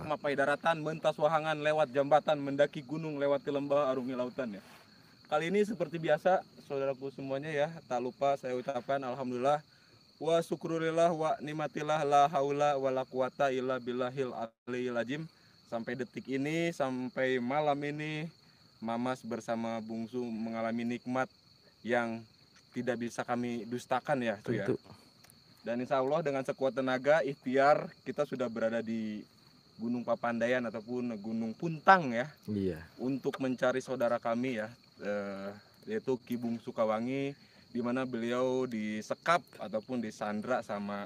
mapai daratan, mentas wahangan, lewat jambatan, mendaki gunung, lewati lembah, arungi lautan ya. Kali ini seperti biasa, saudaraku semuanya ya, tak lupa saya ucapkan alhamdulillah wa syukurillah wa nikmatillah la haula wala quwata illa billahil aliyil azim. Sampai detik ini, sampai malam ini, Mamas bersama Bungsu mengalami nikmat yang tidak bisa kami dustakan ya, tuh ya. Dan insya Allah dengan sekuat tenaga, ikhtiar, kita sudah berada di Gunung Papandayan ataupun Gunung Puntang ya. Iya. Untuk mencari saudara kami ya, yaitu Ki Bung Sukawangi, di mana beliau disekap ataupun disandra sama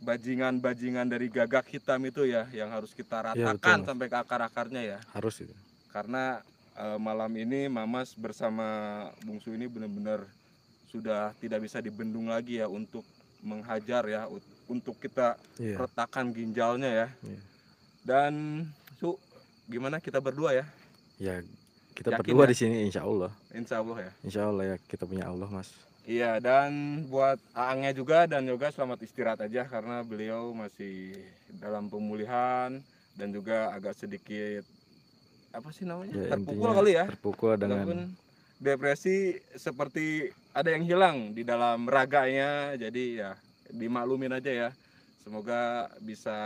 bajingan-bajingan dari gagak hitam itu ya, yang harus kita ratakan sampai ke akar-akarnya ya. Harus itu. Karena malam ini Mamas bersama Bungsu ini benar-benar sudah tidak bisa dibendung lagi ya untuk menghajar ya, untuk kita retakan ginjalnya ya. Dan Su, gimana kita berdua ya? Ya kita yakin berdua ya? Di sini insya Allah. Insya Allah ya. Insya Allah ya, kita punya Allah Mas. Iya, dan buat Aangnya juga dan Yoga selamat istirahat aja karena beliau masih dalam pemulihan dan juga agak sedikit apa sih namanya ya, terpukul kali ya. Terpukul dengan depresi, seperti ada yang hilang di dalam raganya, jadi ya dimaklumin aja ya. Semoga bisa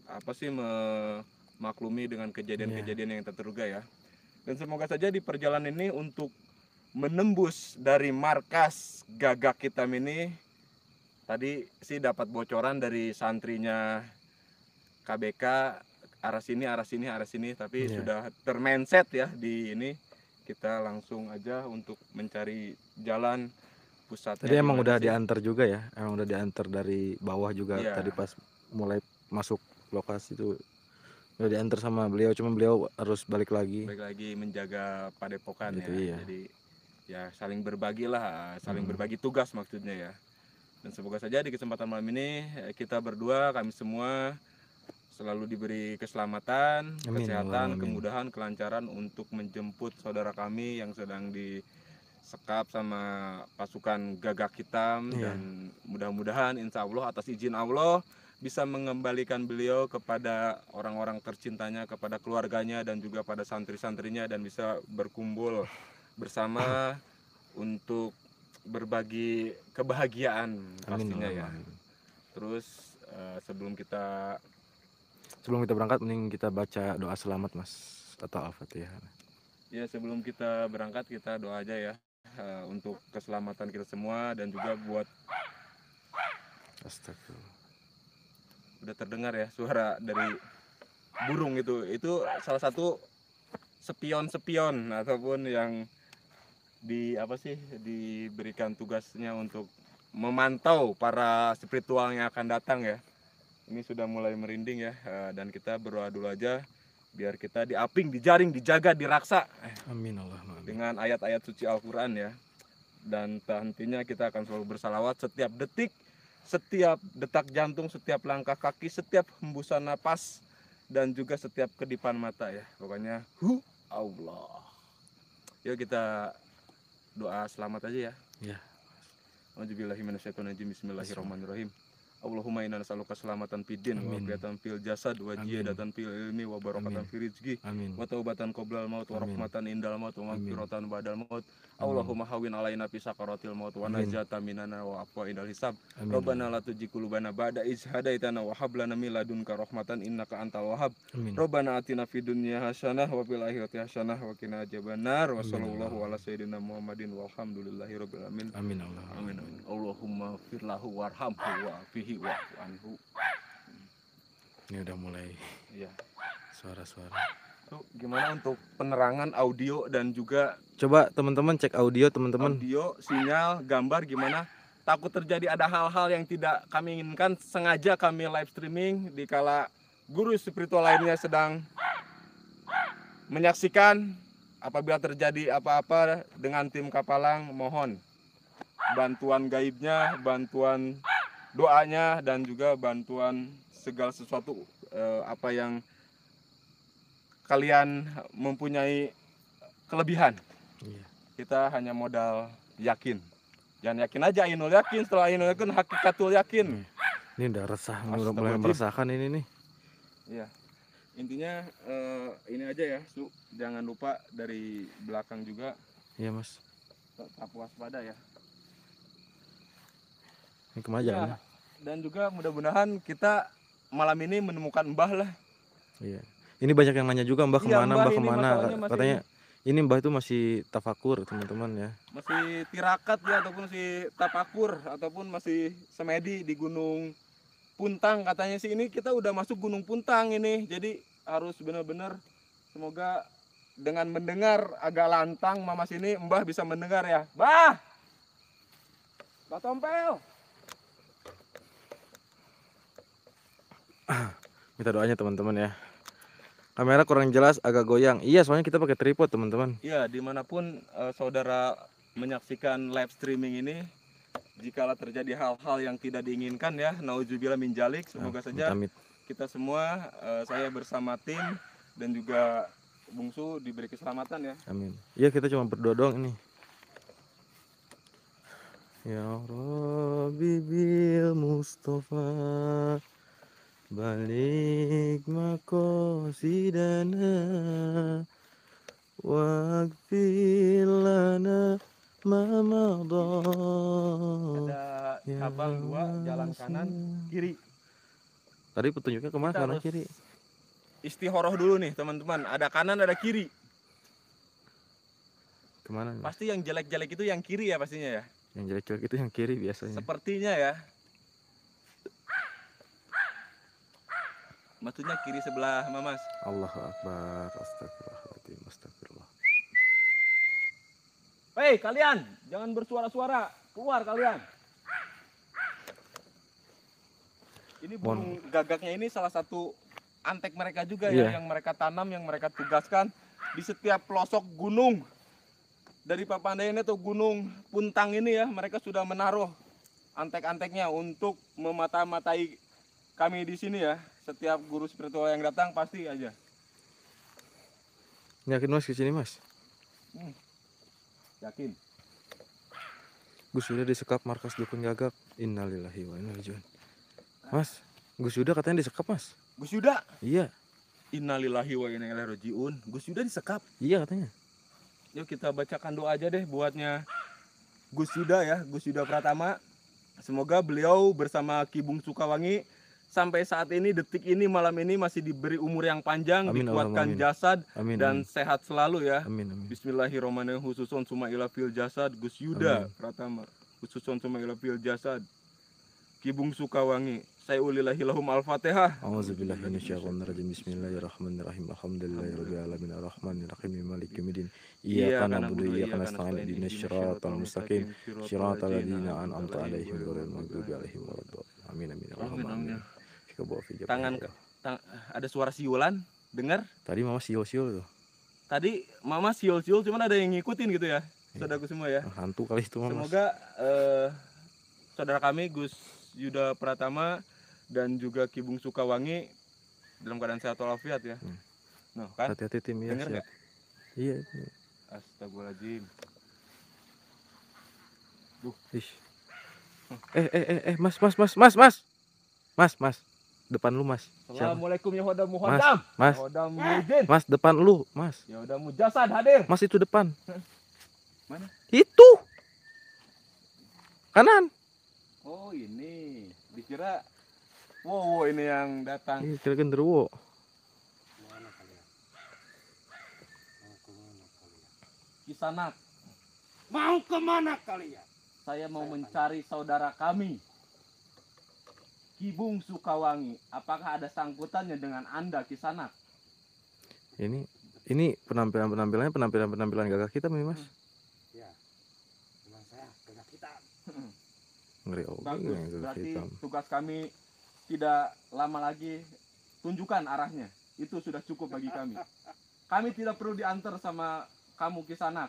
apa sih memaklumi dengan kejadian-kejadian yang tak terduga ya. Dan semoga saja di perjalanan ini untuk menembus dari markas gagak hitam ini, tadi sih dapat bocoran dari santrinya KBK arah sini, tapi sudah termindset ya di ini. Kita langsung aja untuk mencari jalan pusatnya. Tadi emang udah diantar juga ya, emang udah diantar dari bawah juga. Tadi pas mulai masuk lokasi itu udah diantar sama beliau, cuma beliau harus balik lagi menjaga padepokan gitu, ya. Jadi ya saling berbagi lah, saling berbagi tugas maksudnya ya. Dan semoga saja di kesempatan malam ini kita berdua, kami semua selalu diberi keselamatan, kesehatan, kemudahan, kelancaran untuk menjemput saudara kami yang sedang disekap sama pasukan gagak hitam. Dan mudah-mudahan insya Allah atas izin Allah bisa mengembalikan beliau kepada orang-orang tercintanya, kepada keluarganya dan juga pada santri-santrinya, dan bisa berkumpul bersama untuk berbagi kebahagiaan pastinya ya. Terus sebelum kita berangkat, mending kita baca doa selamat Mas atau Al-Fatihah. Ya, sebelum kita berangkat kita doa aja ya, untuk keselamatan kita semua dan juga buat Astagfirullah. Udah terdengar ya suara dari burung itu salah satu spion ataupun yang diberikan tugasnya untuk memantau para spiritual yang akan datang ya. Ini sudah mulai merinding ya, dan kita berdoa dulu aja biar kita diaping, dijaring, dijaga, diraksa. Amin Allahumma. Dengan ayat-ayat suci Al-Quran ya. Dan hentinya kita akan selalu bersalawat setiap detik, setiap detak jantung, setiap langkah kaki, setiap hembusan napas, dan juga setiap kedipan mata ya. Pokoknya Allah. Yuk kita doa selamat aja ya. Ya. Auzubillahiminasyaitonirrajim. Bismillahirrahmanirrahim. Allahumma inna nas'aluka selamatan fid din wa afiatan fil jasad wa ziyadatan fil ilmi wa barakatan fil rizqi wa taubatan qoblal maut wa rahmatan indal maut wa maghfiratan ba'dal maut. Allahumma hawwin alaina fi sakaratil maut wa najatan minana wa afwa indal hisab. Rabbana la tuzigh qulubana ba'da idh hadaitana wa hab lana min ladunka rahmatan innaka antal wahhab. Rabbana atina fid dunya hasanah wa fil akhirati hasanah wa qina adzabannar. Wa sallallahu ala sayyidina Muhammadin walhamdulillahirabbil alamin. Amin Allah. Amin. Allahumma firlahu warhamhu wa fihi wa anhu. Ini udah mulai ya suara-suara. Tuh, gimana untuk penerangan audio dan juga coba teman-teman cek audio teman-teman. Audio, sinyal, gambar gimana? Takut terjadi ada hal-hal yang tidak kami inginkan, sengaja kami live streaming di kala guru spiritual lainnya sedang menyaksikan. Apabila terjadi apa-apa dengan tim Kapalang, mohon bantuan gaibnya, bantuan doanya, dan juga bantuan segala sesuatu apa yang kalian mempunyai kelebihan. Kita hanya modal yakin. Jangan yakin aja, Ainul yakin. Setelah Ainul yakin, hakikatul yakin. Ini udah resah, udah mulai meresahkan ini nih. Iya. Intinya ini aja ya, Su. Jangan lupa dari belakang juga Iya mas. tetap waspada ya. Ini kemajuan. Iya. Dan juga mudah-mudahan kita malam ini menemukan Mbah lah. Iya. Ini banyak yang nanya juga Mbah Iya, kemana, Mbah Mbah ini kemana. masalahnya masih Katanya ini Mbah itu masih tafakur teman-teman ya. masih tirakat ya, ataupun masih tapakur, ataupun masih semedi di Gunung Puntang katanya sih. Ini kita udah masuk Gunung Puntang ini, jadi harus benar-benar semoga dengan mendengar agak lantang Mamas ini Mbah bisa mendengar ya. Mbah Tompel. Minta doanya teman-teman ya. Kamera kurang jelas, agak goyang. Iya, soalnya kita pakai tripod teman-teman. Iya, dimanapun saudara menyaksikan live streaming ini, jikalau terjadi hal-hal yang tidak diinginkan ya, nauzubillah min dzalik, semoga saja Amit. kita semua, saya bersama tim dan juga Bungsu diberi keselamatan ya. Amin. Iya, kita cuma berdoa doang ini. Ya Rabbi bil Mustafa balik maqasidana waghfir lana ma madha. Ada cabang 2, jalan kanan, kiri. Tadi petunjuknya kemana? Kita Kanan harus kiri. Istikharah dulu nih teman-teman. Ada kanan, ada kiri. Kemana nih? Pasti yang jelek-jelek itu yang kiri ya pastinya ya. Yang jelek-jelek itu yang kiri biasanya. Sepertinya ya. Maksudnya kiri sebelah Mamas. Allahu Akbar. Astagfirullahaladzim. Astagfirullah. Hei kalian, jangan bersuara-suara. Keluar kalian. Ini burung gagaknya ini salah satu antek mereka juga ya, yang mereka tanam, yang mereka tugaskan di setiap pelosok gunung. Dari Papandayan atau Gunung Puntang ini ya, mereka sudah menaruh antek-anteknya untuk memata-matai kami di sini ya. Setiap guru spiritual yang datang pasti aja. Yakin mas kesini mas? Yakin. Gus Yuda disekap markas dukun gagak. Innalillahi wa inna ilaihi raji'un. Mas, Gus Yuda katanya disekap mas. Gus Yuda? Iya. Innalillahi wa inna ilaihi raji'un. Gus Yuda disekap? Iya katanya. Yuk kita bacakan doa aja deh buatnya Gus Yuda ya, Gus Yuda Pratama. Semoga beliau bersama Ki Bung Sukawangi sampai saat ini, detik ini, malam ini masih diberi umur yang panjang, Amin, dikuatkan amin. jasad Amin, dan amin. sehat selalu ya. Amin, amin. Bismillahirrahmanirrahim. Khususon suma ila fil jasad Gus Yuda Amin. Pratama. Khususon suma ila fil jasad Ki Bung Sukawangi. Saya ulillahi lahum al-Fatihah. A'udzubillahi minasyaitonir rajim. Bismillahirrahmanirrahim. Alhamdulillahirabbil alamin arrahmanirrahim maliki yaumiddin. Iyyaka na'budu wa iyyaka nasta'in ihdinas siratal mustaqim siratal ladzina an'amta 'alaihim ghairil maghdubi 'alaihim waladdallin. Amin amin. Amin. Amin. Tangan ada suara siulan, dengar? Tadi mama siul-siul tuh. Tadi mama siul-siul, cuman ada yang ngikutin gitu ya, saudaraku semua ya. Hantu kali itu mama. Semoga saudara kami Gus Yuda Pratama dan juga Ki Bung Sukawangi dalam keadaan sehat walafiat ya. Nah, kan? Hati-hati tim ya. Dengar nggak? Iya. Astagfirullahaladzim. Ih. Mas. Depan lu mas. Assalamualaikum ya Hodam Muhodam. Mas. Hodam Muhyiddin. Mas depan lu mas. Ya udah Mujasad hadir. Mas itu depan. Mana? Itu. Kanan. Oh ini. Dikira wow ini yang datang. Iya kira genderuwo. Kisanak. Mau kemana kalian? Saya mau mencari saudara kami, Ki Bung Sukawangi. Apakah ada sangkutannya dengan Anda, Kisanak? Ini penampilan gagak kita nih mas. Ya, memang saya gagak hitam. Ngeri Bagus. gagak Berarti hitam. tugas kami tidak lama lagi. Tunjukkan arahnya. Itu sudah cukup bagi kami. Kami tidak perlu diantar sama kamu, Kisanak.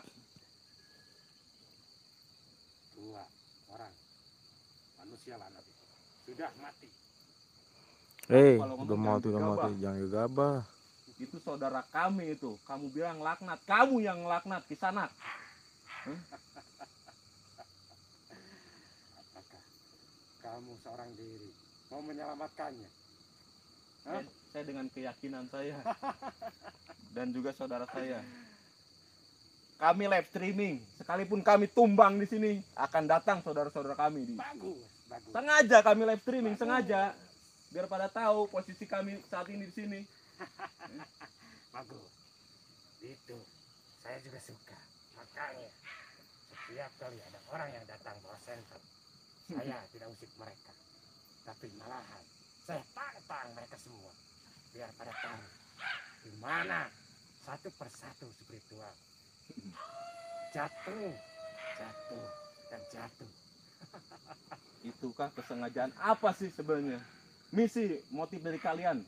Dua orang manusia lanat itu sudah mati. Kalau ngomong Udah mati, gegabah. jangan gegabah. Itu saudara kami itu. Kamu bilang laknat. Kamu yang laknat, Kisanak. Apakah kamu seorang diri mau menyelamatkannya? Saya dengan keyakinan saya dan juga saudara saya. Kami live streaming, sekalipun kami tumbang di sini, akan datang saudara-saudara kami di. Bagus, bagus. Sengaja kami live streaming, sengaja biar pada tahu posisi kami saat ini di sini. Bagus. Itu saya juga suka. Makanya setiap kali ada orang yang datang bawa senter, saya tidak usik mereka, tapi malahan saya tantang mereka semua biar pada tahu di mana satu persatu spiritual jatuh, jatuh dan jatuh. Itukah kesengajaan apa sih sebenarnya? Misi, motif dari kalian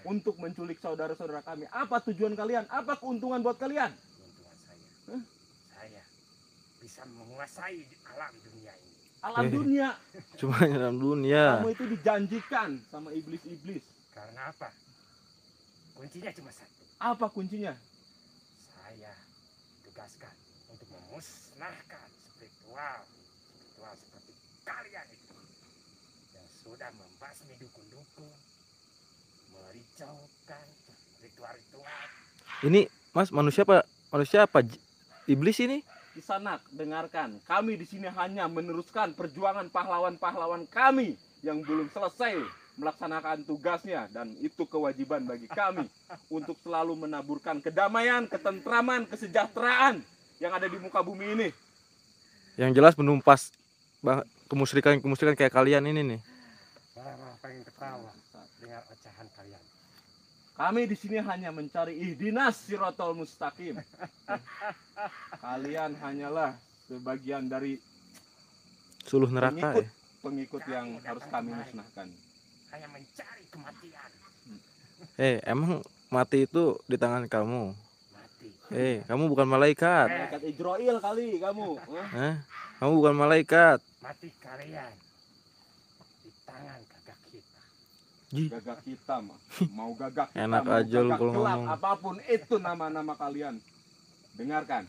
untuk menculik saudara-saudara kami. Apa tujuan kalian? Apa keuntungan buat kalian? Keuntungan saya bisa menguasai alam dunia ini. Alam dunia. Cuma dalam dunia. Kamu itu dijanjikan sama iblis-iblis. Karena apa? Kuncinya cuma satu. Apa kuncinya? Saya tugaskan untuk memusnahkan spiritual seperti kalian itu yang sudah membasmi dukun-dukun, mericaukan ritual-ritual. Ini Mas manusia apa? Iblis ini? Kisanak, dengarkan. Kami di sini hanya meneruskan perjuangan pahlawan-pahlawan kami yang belum selesai melaksanakan tugasnya, dan itu kewajiban bagi kami untuk selalu menaburkan kedamaian, ketentraman, kesejahteraan yang ada di muka bumi ini. Yang jelas menumpas kemusyrikan kayak kalian ini nih. Saya malah pengen ketawa dengan ocahan kalian. Kami di sini hanya mencari ihdinas siratal mustaqim. Kalian hanyalah sebagian dari Suluh neraka ya. pengikut yang harus kami musnahkan. Hanya mencari kematian. Emang mati itu di tangan kamu. Mati. Kamu bukan malaikat. Malaikat Ijrail kali kamu. Kamu bukan malaikat. Mati kalian di tangan gagak kita. Gagak hitam, mau gagak hitam, Enak mau aja lu gagak kalau gelap, ngomong. apapun itu nama-nama kalian. Dengarkan,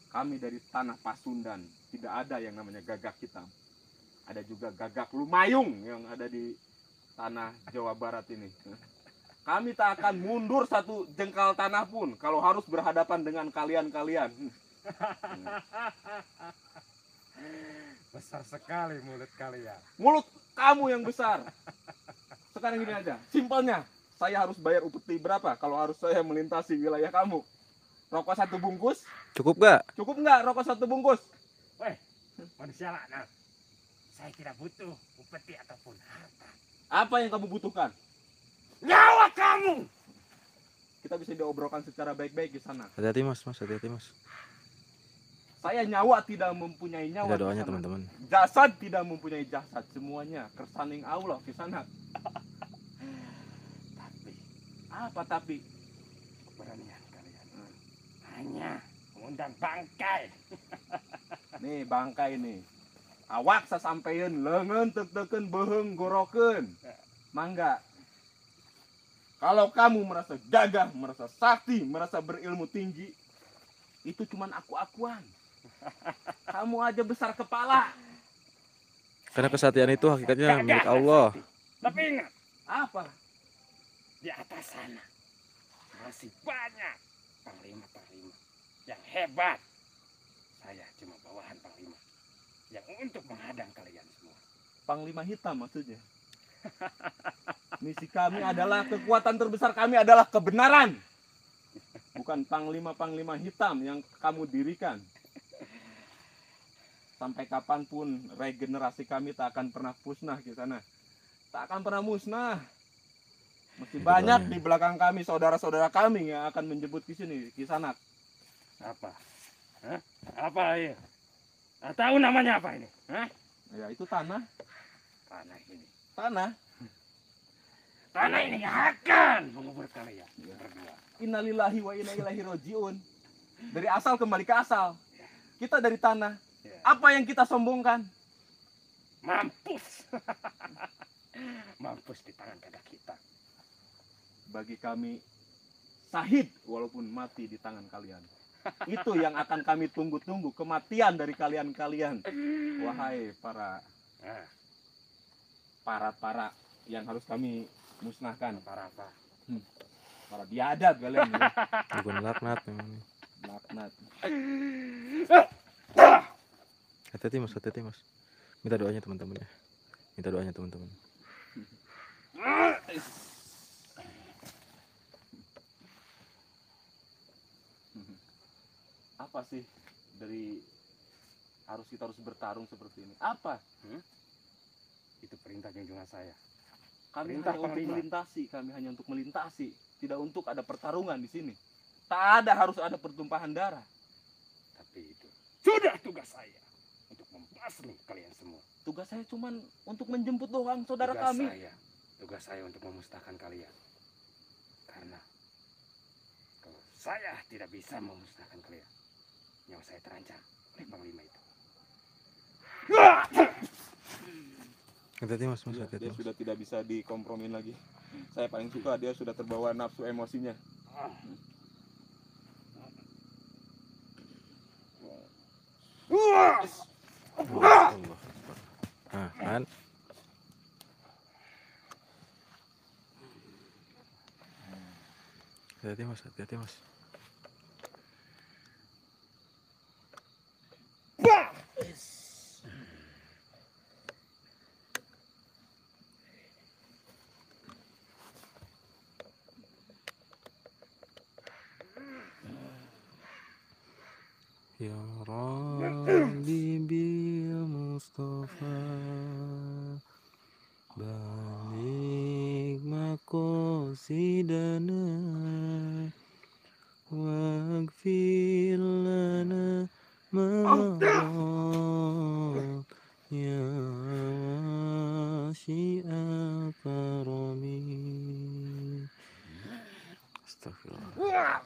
kami dari tanah Pasundan tidak ada yang namanya gagak hitam. Ada juga gagak lumayung yang ada di tanah Jawa Barat ini. Kami tak akan mundur satu jengkal tanah pun kalau harus berhadapan dengan kalian-kalian. Besar sekali mulut kalian. Mulut kamu yang besar. Sekarang gini aja, simpelnya, saya harus bayar upeti berapa kalau harus saya melintasi wilayah kamu? Rokok 1 bungkus? Cukup gak? Cukup nggak rokok 1 bungkus? Weh, manusia laknat. Saya tidak butuh upeti ataupun harta. Apa yang kamu butuhkan? Nyawa kamu! Kita bisa diobrolkan secara baik-baik di sana. Hati-hati mas, hati-hati mas. Saya nyawa tidak mempunyai nyawa. Ada doanya Kisanak. teman-teman. Jasad tidak mempunyai jasad. Semuanya kersaning Allah Kisanak. Tapi Apa tapi? keberanian kalian hanya mengundang bangkai. Nih bangkai nih. Awak sasampeun leungeun teuk-teukeun beuheung gorokeun. Mangga. Kalau kamu merasa gagah, merasa sakti, merasa berilmu tinggi, itu cuman aku-akuan. Kamu aja besar kepala. Karena kesatian itu hakikatnya milik Allah. Tapi ingat, Apa? di atas sana masih banyak panglima-panglima yang hebat. Saya cuma bawahan panglima yang untuk menghadang kalian semua. Panglima hitam maksudnya. Misi kami adalah, kekuatan terbesar kami adalah kebenaran. Bukan panglima-panglima hitam yang kamu dirikan. Sampai kapanpun regenerasi kami tak akan pernah musnah di sana. Tak akan pernah musnah. Masih banyak di belakang kami saudara-saudara kami yang akan menjemput di sini, Kisanak. Apa? Hah? Apa ya? Tahu namanya apa ini? Hah? Ya itu tanah, Tanah ini. tanah. Tanah ini akan mengubur kalian berdua. Innalillahi wa inna ilaihi rajiun. Dari asal kembali ke asal. Kita dari tanah. Ya. Apa yang kita sombongkan? Mampus. Mampus di tangan gagak kita. Bagi kami sahid walaupun mati di tangan kalian. Itu yang akan kami tunggu-tunggu, kematian dari kalian-kalian. Wahai para Nah, yang harus kami musnahkan. Apa-apa. Para biadab kalian. Ya. Bukan laknat memang ini. Laknat. Hati-hati mas. Minta doanya teman-teman ya. Minta doanya teman-teman. Apa sih dari kita harus bertarung seperti ini? Apa? Itu perintah junjungan saya. Kami Perintah hanya untuk Panglima. melintasi, tidak untuk ada pertarungan di sini. Tak ada harus ada pertumpahan darah. Tapi itu sudah tugas saya untuk membasmi kalian semua. Tugas saya cuma untuk menjemput doang saudara kami. Tugas saya untuk memusnahkan kalian. Karena kalau saya tidak bisa memusnahkan kalian, nyawa saya terancam oleh Panglima itu. Hati-hati mas, Dia hati-hati mas. sudah tidak bisa dikompromin lagi. Saya paling suka dia sudah terbawa nafsu emosinya. Allah. Nah, kan? Hati-hati mas. Ya Rabbi bil Mustafa balik maqasidana waghfir lana ma ya syi'a karami. Astagfirullah.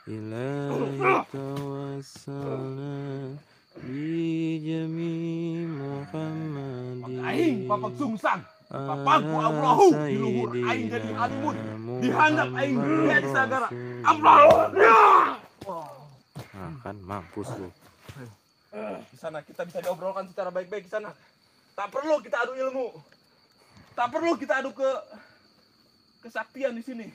Ilahi tawassalna bi jami Muhammadin. Aing bapak sungsang. Bapakku Allahu di luhur aing jadi alimun. Dihandap aing lihat sagara. Allah. Nah, kan mampus lu. Di sana kita bisa diobrolkan secara baik-baik di sana. Tak perlu kita adu ilmu. Tak perlu kita adu kesaktian di sini.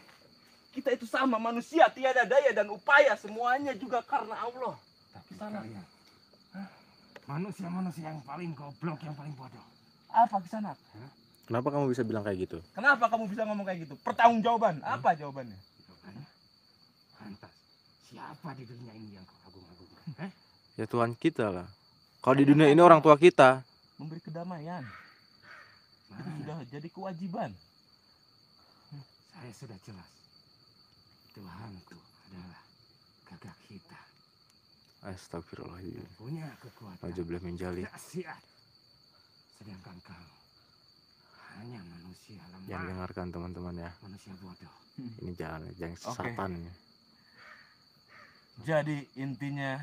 Kita itu sama manusia, tiada daya dan upaya, semuanya juga karena Allah. Tapi kalian manusia-manusia yang paling goblok, yang paling bodoh. Apa Kisanak? Kenapa kamu bisa bilang kayak gitu? Kenapa kamu bisa ngomong kayak gitu? Pertanggungjawaban. Apa jawabannya? Lantas, siapa di dunia ini yang kau agung-agungkan? Ya Tuhan kita lah. Kalau di dunia ini orang tua kita. Memberi kedamaian. Itu sudah jadi kewajiban. Saya sudah jelas. Tuhanku adalah gagak hitam. Astagfirullahaladzim. Punya kekuatan. Auzubillah min dzalik. Dahsyat. Sedangkan kamu hanya manusia lemah. Jangan dengarkan teman-teman ya. Manusia bodoh. Ini jangan Oke. satan ini. Jadi intinya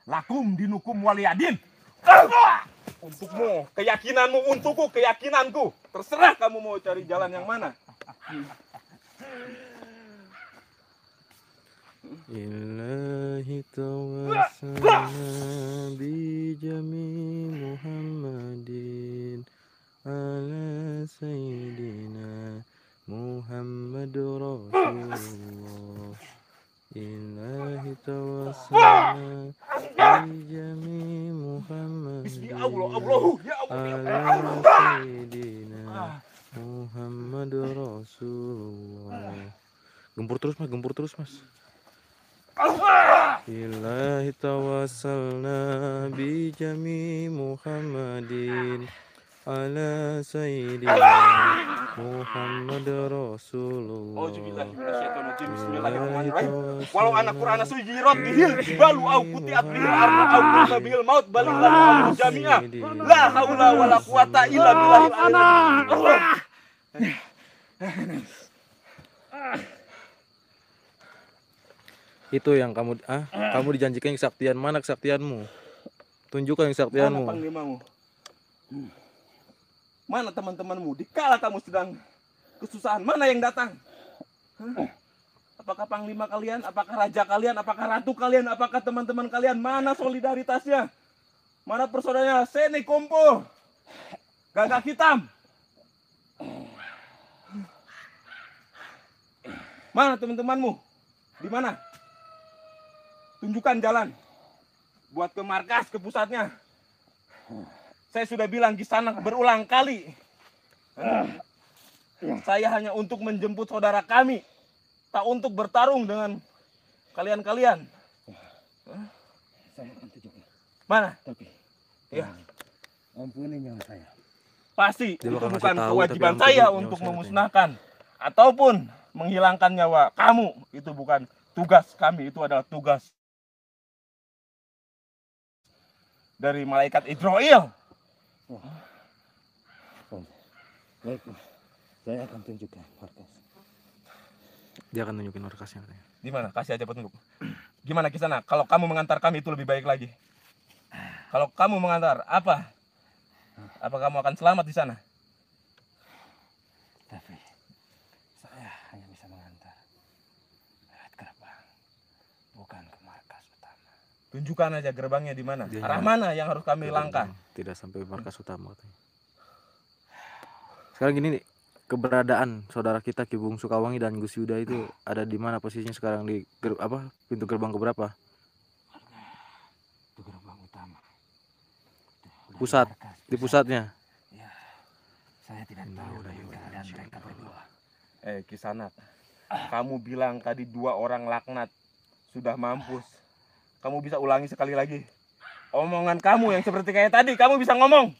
lakum dinukum waliyadin. Untukmu, keyakinanmu untukku, keyakinanku. Terserah kamu mau cari jalan yang mana. Ilahi tawassalna bi jami Muhammadin ala sayyidina Muhammad Rasulullah. Ilahi tawassalna bi jami Muhammadin Allahu ya ala sayyidina Muhammad Rasulullah. Gempur terus mas. Ilahi tawassalna bi jami Muhammadin ala sayyidina Muhammad Rasulullah. Bismillahirrahmanirrahim. Walau anak Quran sujirat bihil jibalu au kutiat bihil ardu au kunna bihil maut balillahu amru jami'ah. La haula wala quwata illa billahil aliyyil. Itu yang kamu dijanjikan kesaktian. Mana kesaktianmu? Tunjukkan kesaktianmu. Mana panglimamu? Mana teman-temanmu? Dikala kamu sedang kesusahan, mana yang datang? Apakah panglima kalian? Apakah raja kalian? Apakah ratu kalian? Apakah teman-teman kalian? Mana solidaritasnya? Mana persaudaranya? Seni kumpul. Gagak hitam. Mana teman-temanmu? Di mana? Tunjukkan jalan. Buat ke markas, ke pusatnya. Saya sudah bilang Kisanak berulang kali. Saya hanya untuk menjemput saudara kami. Tak untuk bertarung dengan kalian-kalian. Saya akan tunjukkan. Mana? Tapi, Ya. ampuni nyawa saya. Pasti Dia itu bakal bukan ngasih tahu, kewajiban tapi saya nyawa untuk saya memusnahkan ataupun menghilangkan nyawa kamu. Itu bukan tugas kami, itu adalah tugas dari malaikat Israel. Baik, saya akan tunjukkan markas. Dia akan tunjukin markasnya katanya. Di mana? Kasih aja petunjuk. Gimana Kisanak? Kalau kamu mengantar kami itu lebih baik lagi. Kalau kamu mengantar, apa? Apa kamu akan selamat di sana? Tapi saya hanya bisa mengantar lewat gerbang, bukan ke markas utama. Tunjukkan aja gerbangnya di mana. Dia Arah nyala. mana yang harus kami langkah? Tidak sampai markas utama katanya. Sekarang gini nih, keberadaan saudara kita Ki Bung Sukawangi dan Gus Yuda itu ada di mana posisinya sekarang, di pintu gerbang keberapa? Itu gerbang utama. Dari Pusat, markas di pusatnya. Ya, saya tidak tahu dari keadaan mereka berdua. Kisanak, kamu bilang tadi 2 orang laknat sudah mampus. Kamu bisa ulangi sekali lagi. Omongan kamu yang seperti kayak tadi, kamu bisa ngomong.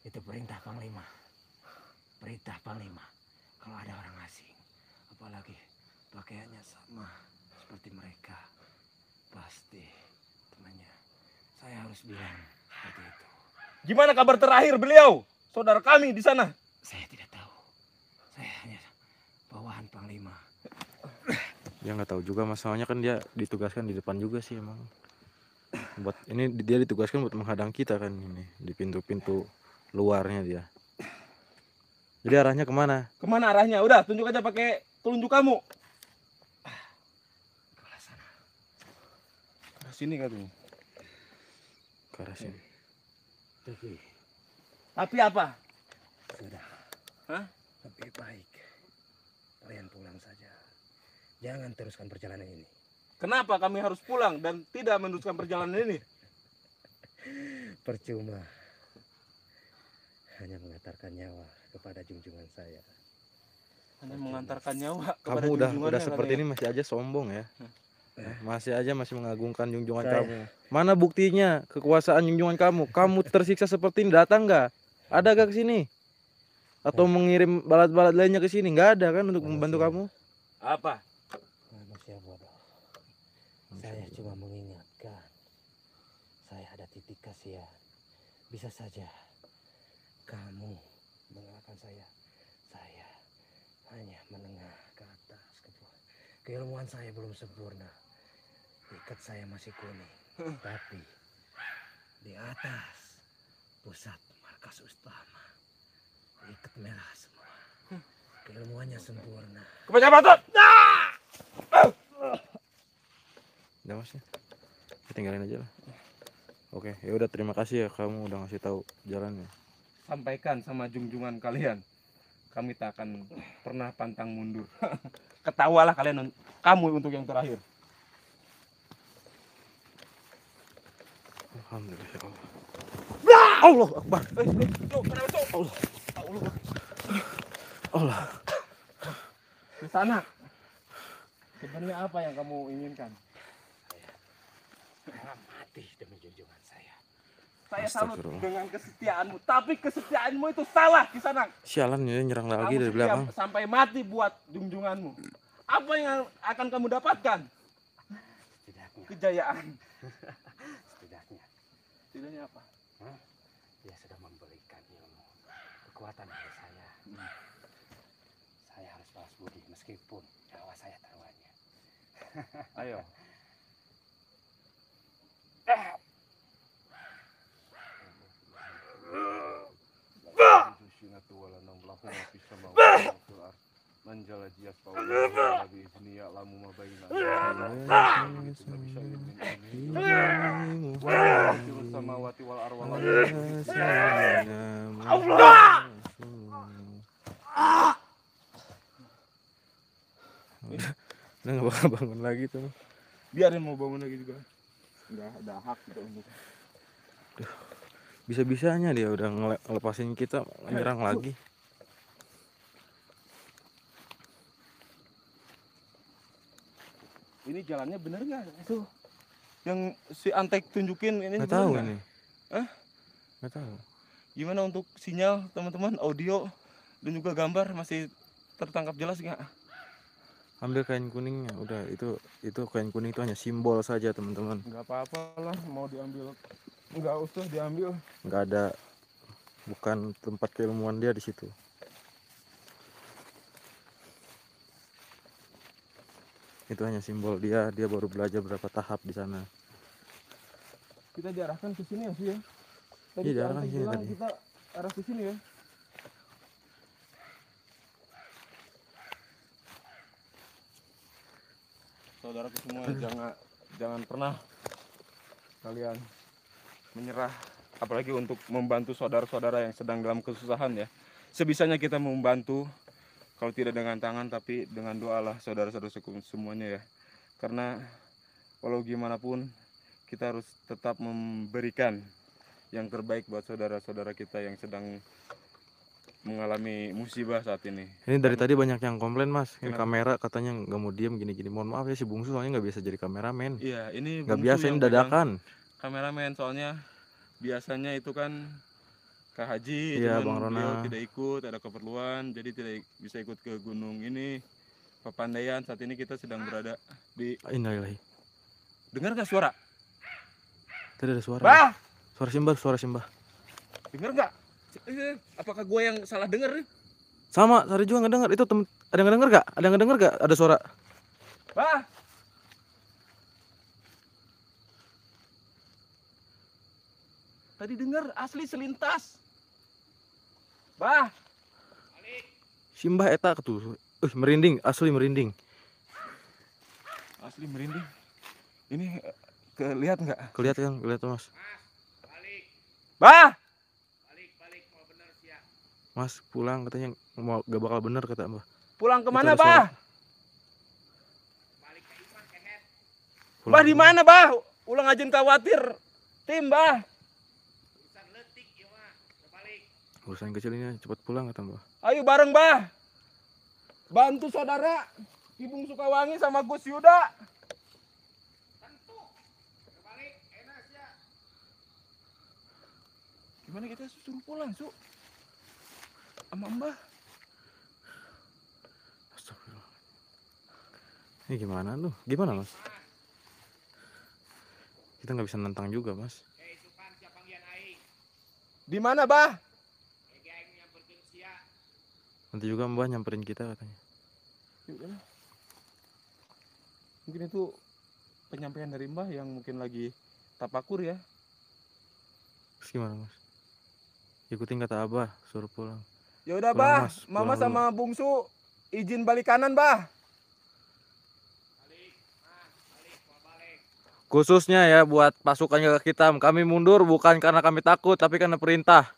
Itu perintah Panglima. Perintah Panglima. Kalau ada orang asing, apalagi pakaiannya sama seperti mereka, pasti temannya. Saya harus bilang seperti itu. Gimana kabar terakhir beliau? Saudara kami di sana. Saya tidak tahu. Saya hanya bawahan Panglima. Dia nggak tahu juga, masalahnya kan dia ditugaskan di depan juga sih emang. Buat ini dia ditugaskan buat menghadang kita kan ini di pintu-pintu luarnya dia. Jadi arahnya kemana? Kemana arahnya? Udah, tunjuk aja pakai telunjuk kamu. Ke arah sana. Ke sini katanya. Ke arah sini. Tapi apa? Sudah. Hah? Lebih baik kalian pulang saja. Jangan teruskan perjalanan ini. Kenapa kami harus pulang dan tidak meneruskan perjalanan ini? Percuma. Hanya mengantarkan nyawa kepada junjungan saya. Hanya mengantarkan nyawa kepada Kamu udah junjungannya seperti katanya. ini masih aja sombong ya. Masih mengagungkan junjungan Saya- kamu. Mana buktinya kekuasaan junjungan kamu? Kamu tersiksa seperti ini, datang nggak? Ada gak ke sini? Atau mengirim balat-balat lainnya ke sini? Nggak ada kan untuk membantu kamu? Apa? Manusia bodoh. Saya cuma mengingatkan. Saya ada titik kasihan. Bisa saja kamu mengalahkan saya. Saya hanya menengah ke atas. Keilmuan saya belum sempurna. Ikat saya masih kuning. Tapi di atas pusat markas utama, ikat merah semua. Keilmuannya sempurna. Kepada Patut! Udah mas ya? Kita tinggalin aja lah. Oke, ya udah, terima kasih ya kamu udah ngasih tahu jalannya. Sampaikan sama junjungan kalian. Kami tak akan pernah pantang mundur. Ketawalah kalian, kamu untuk yang terakhir. Alhamdulillah ya Allah. Allah Akbar. Allah. Di sana. Sebenarnya apa yang kamu inginkan? Saya mati demi junjungan saya. Saya salut Astagfirullah. dengan kesetiaanmu, tapi kesetiaanmu itu salah di sana. Sialan ya, nyerang lagi Kamu dari setia belakang. sampai mati buat junjunganmu. Apa yang akan kamu dapatkan? Setidaknya, Kejayaan. setidaknya Tidaknya apa? dia sudah memberikan ilmu, kekuatan dari saya. Saya harus balas budi meskipun nyawa saya taruhannya. Ayo. Udah nggak bakal bangun lagi tuh. Biarin mau bangun lagi juga. Nggak ada hak gitu untuk. Bisa-bisanya dia udah ngelepasin kita nyerang lagi. Ini jalannya bener nggak? Itu yang si Antek tunjukin ini Nggak bener tahu nggak? ini. Hah? Nggak tahu. Gimana untuk sinyal teman-teman, audio dan juga gambar masih tertangkap jelas nggak? Ambil kain kuningnya. Udah itu kain kuning itu hanya simbol saja teman-teman. Nggak apa-apa lah, mau diambil nggak usah diambil. Nggak ada, bukan tempat keilmuan dia di situ. Itu hanya simbol dia baru belajar berapa tahap di sana. Kita diarahkan ke sini ya sih ya. Tadi Iya, diarahkan Antek ke sini bilang tadi. kita arah ke sini ya. Saudaraku semua, jangan pernah kalian menyerah, apalagi untuk membantu saudara-saudara yang sedang dalam kesusahan ya. Sebisanya kita membantu, kalau tidak dengan tangan tapi dengan doalah saudara-saudara semuanya ya. Karena walau gimana pun kita harus tetap memberikan yang terbaik buat saudara-saudara kita yang sedang mengalami musibah saat ini. Ini dari tadi banyak yang komplain mas. Ini Kenapa? kamera katanya nggak mau diem gini-gini. Mohon maaf ya si Bungsu soalnya nggak biasa jadi kameramen. Iya, ini Nggak Bungsu biasa, yang ini pegang dadakan. kameramen, soalnya biasanya itu kan Kak Haji, Iya, cuman Bang beliau Rona. tidak ikut, ada keperluan, jadi tidak bisa ikut ke gunung ini. Papandaian, saat ini kita sedang berada di... Innalillahi. Dengar gak suara? Tadi ada suara. Bah! Suara simbah. Dengar gak? Apakah gue yang salah dengar nih? Sama, tadi juga nggak dengar. Itu ada yang denger gak? Ada yang denger gak? Ada suara. Bah! Tadi dengar asli selintas. Bah! Simbah eta tuh. Merinding, asli merinding. Asli merinding. Ini kelihat nggak? Kelihatan mas. Bah! Mas pulang katanya mau gak bakal bener kata mbah. Pulang Itu kemana, ada Bah? suara. Bah di mana, Bah? Ulang aja khawatir. Tim, Bah. Urusan kecil ini cepat pulang kata mbah. Ayo bareng, Bah. Bantu saudara Ibung Sukawangi sama Gus Yuda. Gimana kita suruh pulang, Su? Sama Mbah. Astagfirullah. Ini gimana tuh? Gimana mas? Kita nggak bisa nentang juga mas. Di mana, Bah? Nanti juga mbah nyamperin kita katanya. Yaudah. Mungkin itu penyampaian dari Mbah yang mungkin lagi tapakur ya. Terus gimana mas? Ikutin kata abah, suruh pulang. Ya udah, Pulang, Bah. Mas. Mama Pulang sama Bungsu izin balik kanan, Bah. Khususnya ya buat pasukan Gagak Hitam, kami mundur bukan karena kami takut, tapi karena perintah.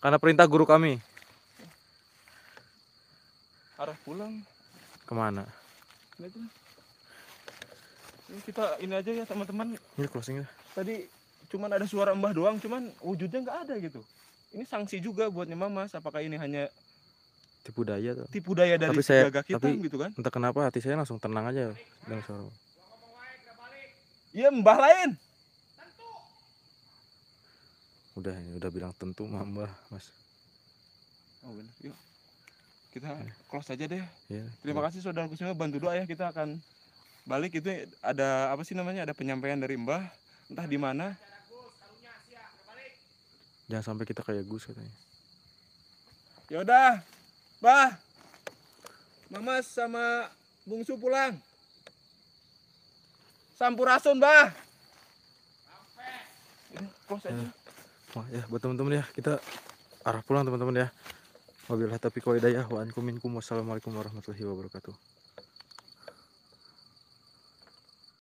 Karena perintah guru kami. Arah pulang. Kemana? Ini kita ini aja ya teman-teman. Ini closingnya. Tadi cuman ada suara Mbah doang, cuman wujudnya nggak ada gitu. Ini sanksi juga buatnya Mamas. Apakah ini hanya Tipu daya tuh. tipu daya dari Tapi si Gagak Hitam tapi gitu kan? entah kenapa hati saya langsung tenang aja dengan suara. Iya, Mbah lain. Udah bilang tentu mbah mas. Oh benar. Yuk. Kita close aja deh. Ya, Terima kasih saudara semua, bantu doa ya, kita akan balik. Itu ada apa sih namanya? Ada penyampaian dari Mbah, entah di mana. Jangan sampai kita kayak Gus katanya. Ya udah, Bah. Mamas sama Bungsu pulang. Sampurasun, Bah. Ini close aja. Wah ya buat teman-teman ya, kita arah pulang teman-teman ya. Wabillahi taufiq wal hidayah wa ankum minkum. Wassalamualaikum warahmatullahi wabarakatuh.